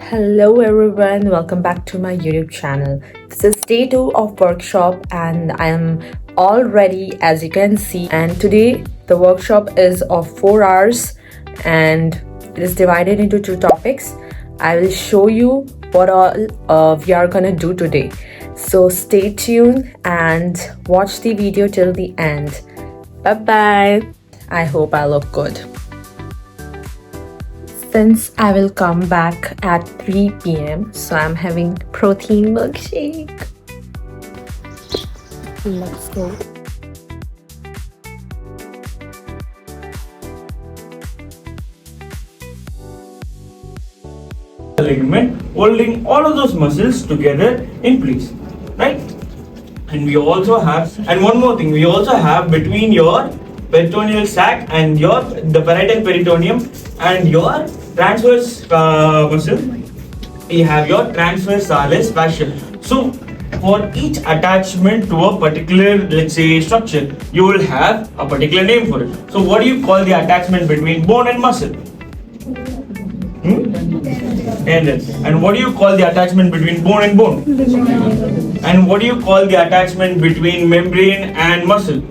Hello everyone, welcome back to my YouTube channel. This is day 2 of workshop and I am all ready as you can see, and today the workshop is of 4 hours and it is divided into 2 topics. I will show you what all we are gonna do today. So stay tuned and watch the video till the end. Bye bye. I hope I look good. Since I will come back at 3 p.m, so I'm having protein milkshake. Let's go. Ligament holding all of those muscles together in place, right? And we also have, and one more thing, we also have between your peritoneal sac and the parietal peritoneum and your transverse muscle, we have your transversalis fascia. So for each attachment to a particular, let's say, structure, you will have a particular name for it. So what do you call the attachment between bone and muscle? And what do you call the attachment between bone and bone? And what do you call the attachment between membrane and muscle?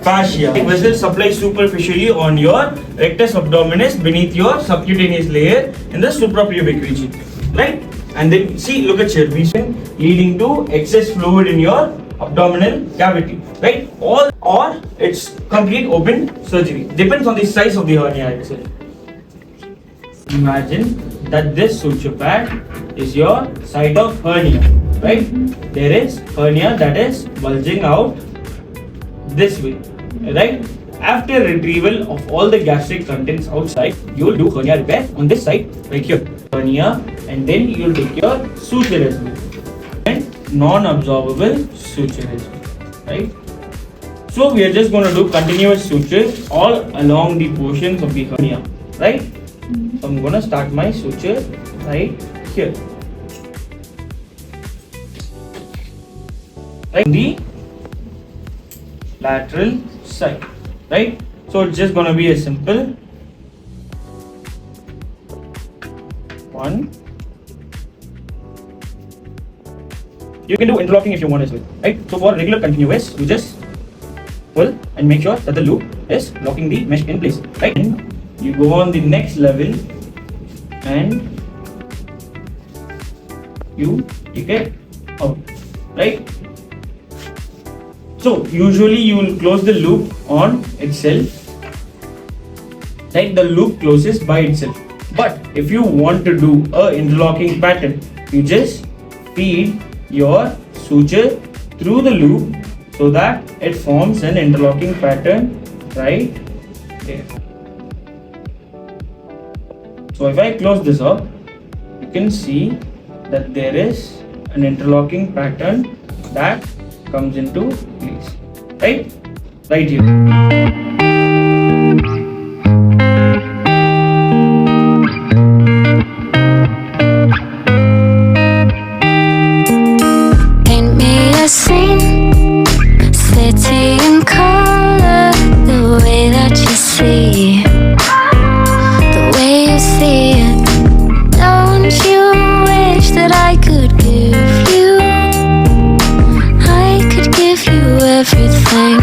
Fascia. The vessel supplies superficially on your rectus abdominis beneath your subcutaneous layer in the suprapubic region, right? And then see, look at here, leading to excess fluid in your abdominal cavity, right? Or it's complete open surgery. Depends on the size of the hernia itself. Imagine that this suture pad is your site of hernia, right? There is hernia that is bulging out this way, right? After retrieval of all the gastric contents outside, you will do hernia repair on this side, right here, hernia, and then you will take your suture as well, and non-absorbable suture as well, right? So we are just going to do continuous sutures all along the portions of the hernia, right? So I'm going to start my suture right here, right, the lateral side, right? So it's just going to be a simple one. You can do interlocking if you want as well, right? So for regular continuous, you just pull and make sure that the loop is locking the mesh in place, right? And you go on the next level and you take it out, right? So usually you will close the loop on itself, right? The loop closes by itself. But if you want to do a interlocking pattern, you just feed your suture through the loop so that it forms an interlocking pattern right there. So if I close this up, you can see that there is an interlocking pattern that comes into place, right here. Paint me a scene, city in color, the way that you see, the way you see it. Don't you wish that I could give you, I could give you everything.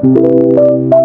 you.